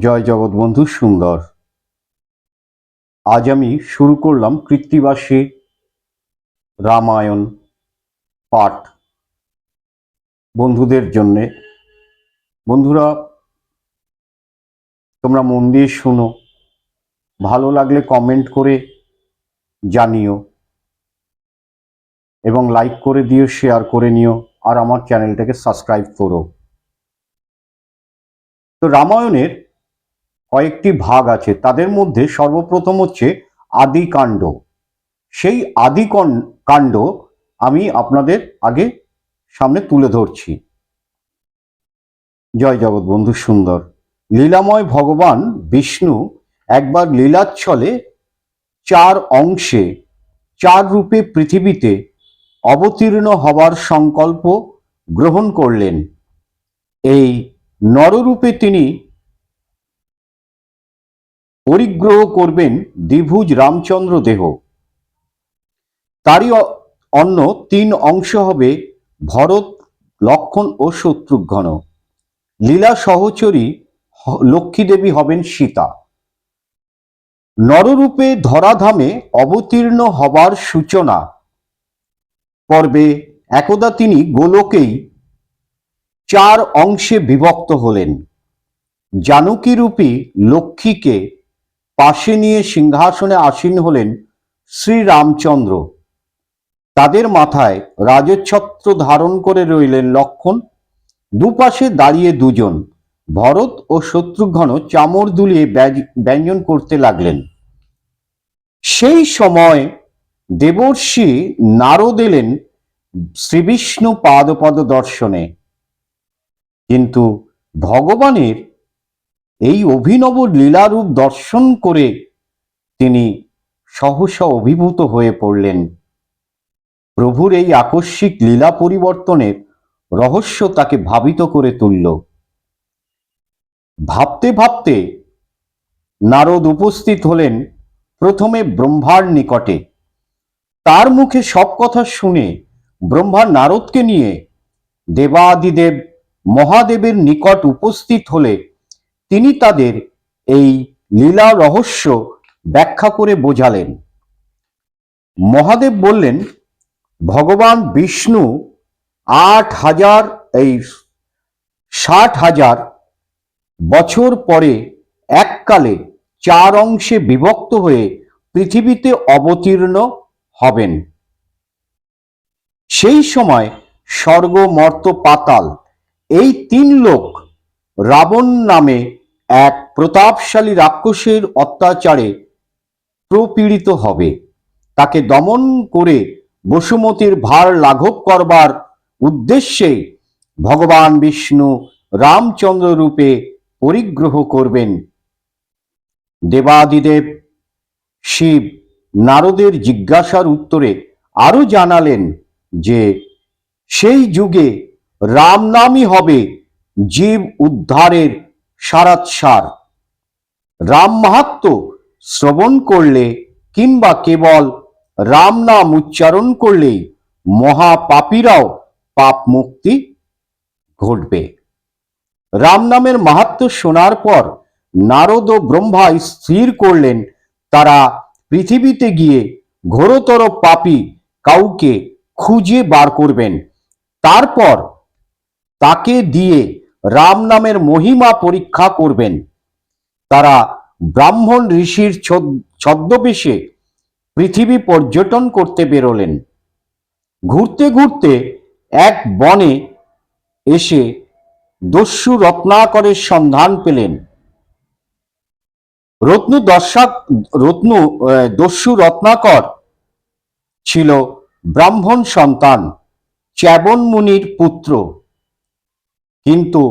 জয় জগৎবন্ধু সুন্দর। আজ আমি শুরু করলাম কৃত্তিবাসী রামায়ণ পাঠ বন্ধুদের জন্যে। বন্ধুরা, তোমরা মন দিয়ে শোনো, ভালো লাগলে কমেন্ট করে জানিও এবং লাইক করে দিও, শেয়ার করে নিও, আর আমার চ্যানেলটাকে সাবস্ক্রাইব করো। তো রামায়ণের কয়েকটি ভাগ আছে, তাদের মধ্যে সর্বপ্রথম হচ্ছে আদিকাণ্ড। সেই কাণ্ড আমি আপনাদের আগে সামনে তুলে ধরছি। জয় জগৎবন্ধু সুন্দর। লীলাময় ভগবান বিষ্ণু একবার লীলাচ্ছলে 4 অংশে 4 রূপে পৃথিবীতে অবতীর্ণ হবার সংকল্প গ্রহণ করলেন। এই নররূপে তিনি পরিগ্রহ করবেন দ্বিভুজ রামচন্দ্র দেহ। তারই অন্য 3 অংশ হবে ভরত, লক্ষ্মণ ও শত্রুঘ্ন। লীলা সহচরী লক্ষ্মী দেবী হবেন সীতা। নররূপে ধরাধামে অবতীর্ণ হবার সূচনা পর্বে একদা তিনি গোলকেই 4 অংশে বিভক্ত হলেন। জানকীরূপী লক্ষ্মীকে পাশে নিয়ে সিংহাসনে আসীন হলেন শ্রীরামচন্দ্র। তাদের মাথায় রাজছত্র ধারণ করে রইলেন লক্ষ্মণ। দুপাশে দাঁড়িয়ে দুজন, ভরত ও শত্রুঘ্ন চামর দুলিয়ে ব্যঞ্জন করতে লাগলেন। সেই সময় দেবর্ষি নারদ এলেন শ্রীবিষ্ণু পাদপদ দর্শনে। কিন্তু ভগবানের এই অভিনব লীলারূপ দর্শন করে তিনি সহসা অভিভূত হয়ে পড়লেন। প্রভুর এই আকস্মিক লীলা পরিবর্তনের রহস্য তাকে ভাবিত করে তুলল। ভাবতে ভাবতে নারদ উপস্থিত হলেন প্রথমে ব্রহ্মার নিকটে। তার মুখে সব কথা শুনে ব্রহ্মা নারদকে নিয়ে দেবাদিদেব মহাদেবের নিকট উপস্থিত হলে তিনি তাদের এই লীলা রহস্য ব্যাখ্যা করে বোঝালেন। মহাদেব বললেন, ভগবান বিষ্ণু 60,000 বছর পরে এককালে 4 অংশে বিভক্ত হয়ে পৃথিবীতে অবতীর্ণ হবেন। সেই সময় স্বর্গ, মর্ত, পাতাল এই 3 লোক রাবণ নামে এক প্রতাপশালী রাক্ষসের অত্যাচারে প্রপীড়িত হবে। তাকে দমন করে বসুমতীর ভার লাঘব করবার উদ্দেশ্যে ভগবান বিষ্ণু রামচন্দ্র রূপে পরিগ্রহ করবেন। দেবাদিদেব শিব নারদের জিজ্ঞাসার উত্তরে আরো জানালেন যে সেই যুগে রাম নামই হবে জীব উদ্ধারের সারাৎসার। রাম মাহাত্ম্য শ্রবণ করলে কিংবা কেবল রাম নাম উচ্চারণ করলেই মহাপাপীরাও পাপ মুক্তি ঘটবে। রাম নামের মাহাত্ম্য শোনার পর নারদ ও ব্রহ্মা স্থির করলেন তারা পৃথিবীতে গিয়ে ঘোরতর পাপী কাউকে খুঁজে বার করবেন। তারপর তাকে দিয়ে রাম নামের মহিমা পরীক্ষা করবেন। তারা ব্রাহ্মণ ঋষির ছদ্মবেশে পৃথিবী পর্যটন করতে বেরোলেন। ঘুরতে ঘুরতে এক বনে এসে দস্যু রত্নাকরের সন্ধান পেলেন। দস্যু রত্নাকর ছিল ব্রাহ্মণ সন্তান, চ্যবন মুনির পুত্র, কিন্তু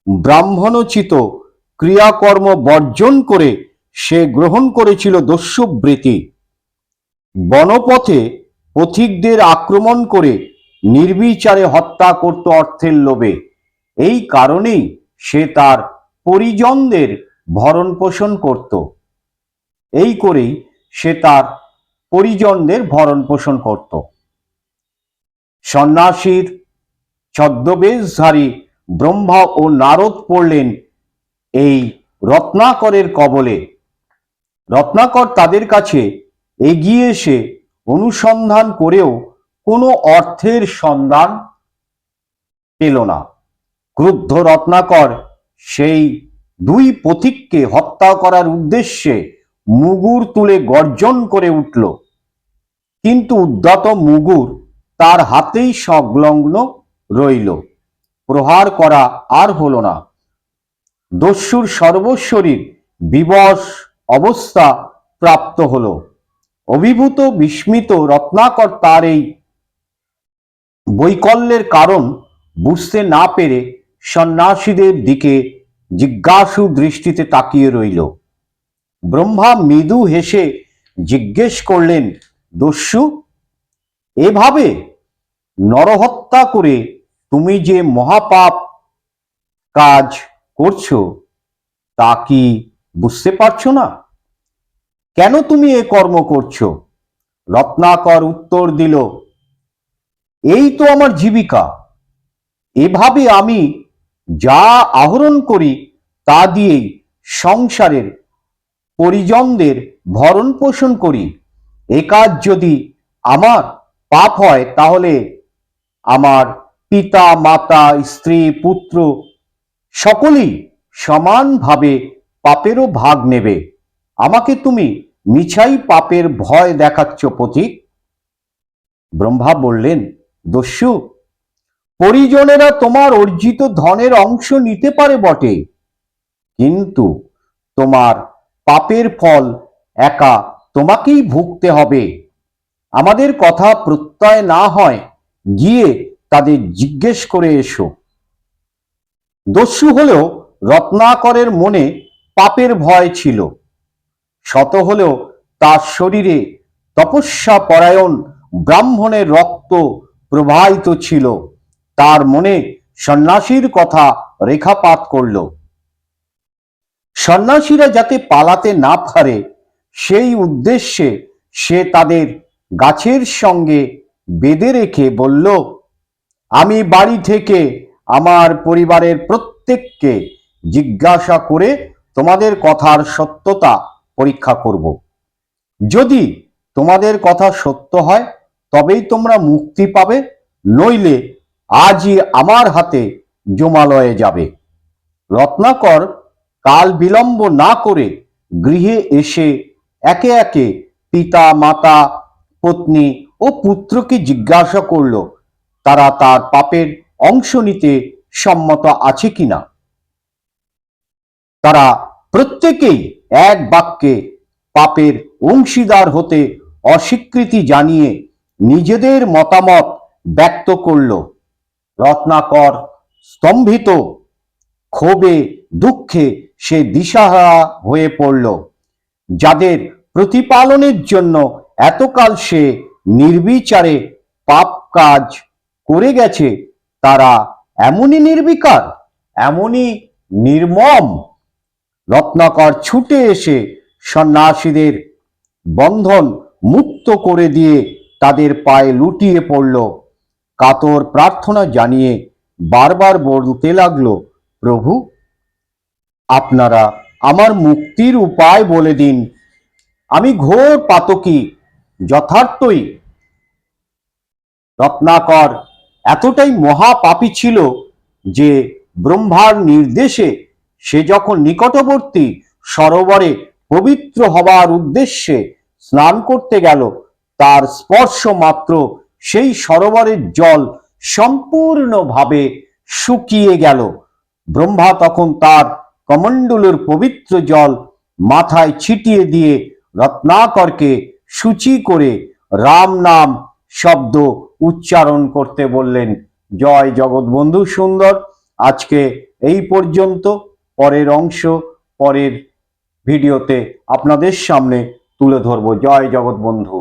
ব্রাহ্মণোচিত ক্রিয়াকর্ম বর্জন করে সে গ্রহণ করেছিল দস্যুবৃত্তি। বনপথে পথিকদের আক্রমণ করে নির্বিচারে হত্যা করত অর্থের লোভে। এই কারণেই সে তার পরিজনদের ভরণ পোষণ করত। এই করেই সে তার পরিজনদের ভরণ পোষণ করত। সন্ন্যাসীর ছদ্মবেশধারী ব্রহ্মা ও নারদ পড়লেন এই রত্নাকরের কবলে। রত্নাকর তাদের কাছে এগিয়ে এসে অনুসন্ধান করেও কোনো অর্থের সন্ধান পেল না। ক্রুদ্ধ রত্নাকর সেই দুই পথিককে হত্যা করার উদ্দেশ্যে মুগুর তুলে গর্জন করে উঠল, কিন্তু উদ্যত মুগুর তার হাতেই সংলগ্ন রইল। প্রহার করা আর হলো না। দস্যুর সর্বশরীর বিবশ অবস্থা প্রাপ্ত হলো। অভিভূত বিস্মিত রত্নাকর তার এই বৈকল্যের কারণ বুঝতে না পেরে সন্ন্যাসীদের দিকে জিজ্ঞাসু দৃষ্টিতে তাকিয়ে রইল। ব্রহ্মা মৃদু হেসে জিজ্ঞেস করলেন, দস্যু, এভাবে নরহত্যা করে তুমি যে মহাপাপ কাজ করছো তা কি বুঝতে পারছো না? কেন তুমি এ কর্ম করছো? রত্নাকর উত্তর দিল, এই তো আমার জীবিকা। এভাবে আমি যা আহরণ করি তা দিয়েই সংসারের পরিজনদের ভরণ পোষণ করি। এ কাজ যদি আমার পাপ হয় তাহলে আমার পিতা, মাতা, স্ত্রী, পুত্র সকলেই সমানভাবে পাপেরও ভাগ নেবে। আমাকে তুমি মিছাই পাপের ভয় দেখাচ্ছ পথিক। ব্রহ্মা বললেন, দস্যু, পরিজনেরা তোমার অর্জিত ধনের অংশ নিতে পারে বটে, কিন্তু তোমার পাপের ফল একা তোমাকেই ভুগতে হবে। আমাদের কথা প্রত্যয় না হয় গিয়ে তাদের জিজ্ঞেস করে এসো। দস্যু হলেও রত্নাকরের মনে পাপের ভয় ছিল। শত হলেও তার শরীরে তপস্যা পরায়ণ ব্রাহ্মণের রক্ত প্রবাহিত ছিল। তার মনে সন্ন্যাসীর কথা রেখাপাত করল। সন্ন্যাসীরা যাতে পালাতে না পারে সেই উদ্দেশ্যে সে তাদের গাছের সঙ্গে বেঁধে রেখে বলল, আমি বাড়ি থেকে আমার পরিবারের প্রত্যেককে জিজ্ঞাসা করে তোমাদের কথার সত্যতা পরীক্ষা করব। যদি তোমাদের কথা সত্য হয় তবেই তোমরা মুক্তি পাবে, নইলে আজই আমার হাতে যমালয়ে যাবে। রত্নাকর কাল বিলম্ব না করে গৃহে এসে একে একে পিতা, মাতা, পত্নী ও পুত্রকে জিজ্ঞাসা করল তারা তার পাপের অংশ নিতে সম্মত আছে কিনা। তারা প্রত্যেকেই এক বাক্যে পাপের অংশীদার হতে অস্বীকৃতি জানিয়ে নিজেদের মতামত ব্যক্ত করল। রত্নাকর স্তম্ভিত, ক্ষোভে দুঃখে সে দিশাহারা হয়ে পড়ল। যাদের প্রতিপালনের জন্য এতকাল সে নির্বিচারে পাপ কাজ করে গেছে তারা এমনই নির্বিকার, এমনই নির্মম। রত্নাকর ছুটে এসে সন্ন্যাসীদের বন্ধন মুক্ত করে দিয়ে তাদের পায়ে লুটিয়ে পড়ল। কাতর প্রার্থনা জানিয়ে বারবার বলতে লাগলো, প্রভু, আপনারা আমার মুক্তির উপায় বলে দিন। আমি ঘোর পাতকী। যথার্থই রত্নাকর এতটাই মহাপাপী ছিল যে ব্রহ্মার নির্দেশে সে যখন নিকটবর্তী সরোবরে পবিত্র হবার উদ্দেশ্যে স্নান করতে গেল, তার স্পর্শ মাত্র সেই সরোবরের জল সম্পূর্ণভাবে শুকিয়ে গেল। ব্রহ্মা তখন তার কমণ্ডলুর পবিত্র জল মাথায় ছিটিয়ে দিয়ে রত্নাকরকে শুচি করে রাম নাম শব্দ উচ্চারণ করতে বললেন। জয় জগৎবন্ধু সুন্দর। আজকে এই পর্যন্ত। পরের অংশ পরের ভিডিওতে আপনাদের সামনে তুলে ধরব। জয় জগৎবন্ধু।